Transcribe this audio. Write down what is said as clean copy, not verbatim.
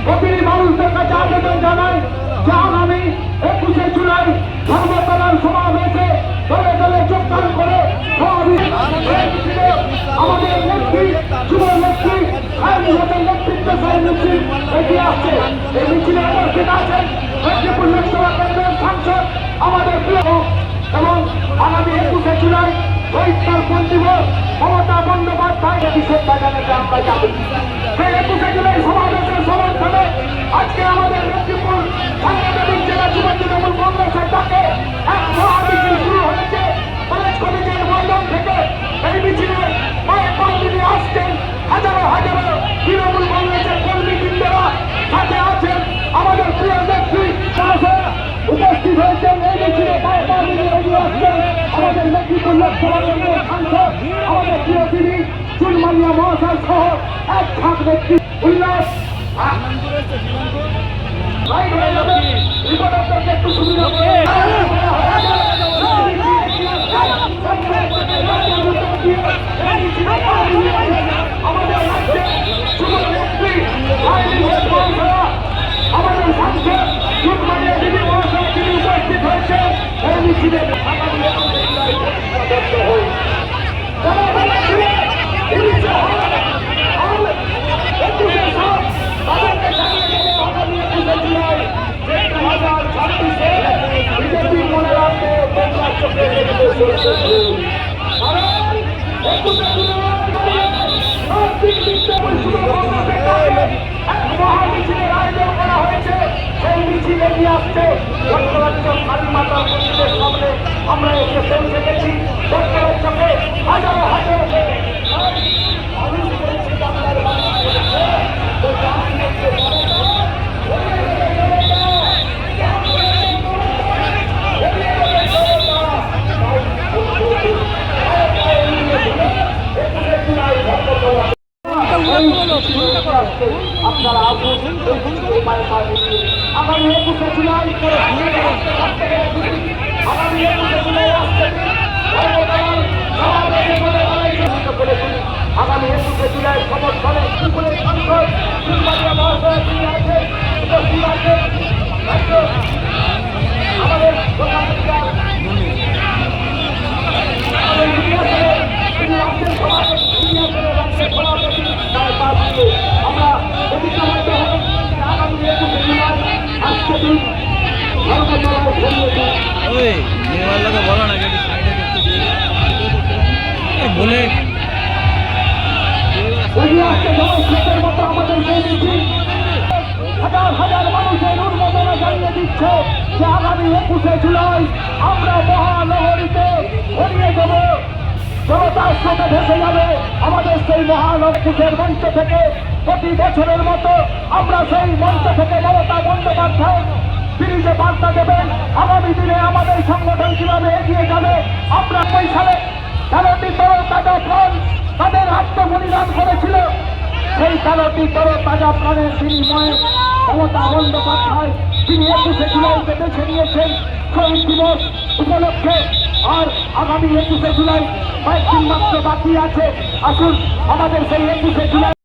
প্রতিটি মানুষদের কাছে আবেদন জানাই যে আগামী 21শে জুলাই ধর্মতলার সমাবেশে দলে দলে যোগদান করে আমাদের নেত্রী যুব নেত্রী নেতৃত্বশালী মিছিল এগিয়ে আসছে। এই মিছিলে উপস্থিত আছেন মেদিনীপুর লোকসভা কেন্দ্রের সাংসদ আমাদের প্রিয় এবং আগামী 21শে জুলাই শহীদ দিবস মমতা বন্দ্যোপাধ্যায় শ্রদ্ধা জানাতে আমরা যাব। সেই 21শে জুলাই সমাবেশের সমর্থনে আজকে আমাদের মেদিনীপুর সাংগঠনিক জেলা যুব তৃণমূল কংগ্রেসের ডাকে এক মহামিছিল শুরু হয়েছে কলেজ কলেজের ময়দান থেকে। এই মিছিলে মায়ের কর্মী আসছেন হাজারো হাজারো তৃণমূল কংগ্রেসের কর্মীবৃন্দরা, সাথে আছেন আমাদের প্রিয় নেত্রী উপস্থিত হয়েছেন। এই মিছিলে মায়ের কর্মী এগিয়ে আসছেন আমাদের মেদিনীপুর লোকসভা কেন্দ্রের সাংসদ আমাদের প্রিয় তিনি চুনমালিয়া মহাশয় সহ এক ঝাঁক ব্যক্তি উল্লাস একটু সুবিধা আমাদের রাজ্যে যুবনেত্রী আমাদের সাংসদ চুনমালিয়া দিদি মহাশয় তিনি উপস্থিত হয়েছেন। এই মিছিলে মহামিছিলের আয়োজন করা হয়েছে। সেই মিছিল এগিয়ে আসছে কালীমাতার মন্দিরের সামনে আমরা এসে পৌঁছে গেছি। ডক্টরের চোখে হাজারো হাজারো আপনারা আসুন আগামী 21শে জুলাই আগামী 21শে জুলাই সমর্থনে সাংসদ চুনমালিয়া মহাশয় তিনি আছেন উপস্থিত আছেন আমাদের আমরা প্রতিজ্ঞাবদ্ধ হব আগামী 21শে জুলাই আজকে দিন বলে আমাদের হাজার হাজার মানুষের উন্মোদনা জানিয়ে দিচ্ছে যে আগামী 21শে জুলাই আমরা মহানগরীতে ভরিয়ে দেব, জনতার স্রোতে ভেসে যাবে আমাদের সেই মহানগরীর মঞ্চ থেকে। প্রতি বছরের মতো আমরা সেই মঞ্চ থেকে মমতা বন্দ্যোপাধ্যায় তিনি যে বার্তা দেবেন আগামী দিনে আমাদের সংগঠন কিভাবে এগিয়ে যাবে। আমরা ২০ সালে ১৩টি তরতাজা প্রাণ তাদের আত্মবলিদান করেছিল। সেই ১৩টি তরতাজা প্রাণের বিনিময়ে মমতা বন্দ্যোপাধ্যায় তিনি 21শে জুলাইকে বেছে নিয়েছেন শহীদ দিবস উপলক্ষে। আর আগামী 21শে জুলাই কয়েকদিন মাত্র বাকি আছে। আসুন আমাদের সেই 21শে জুলাই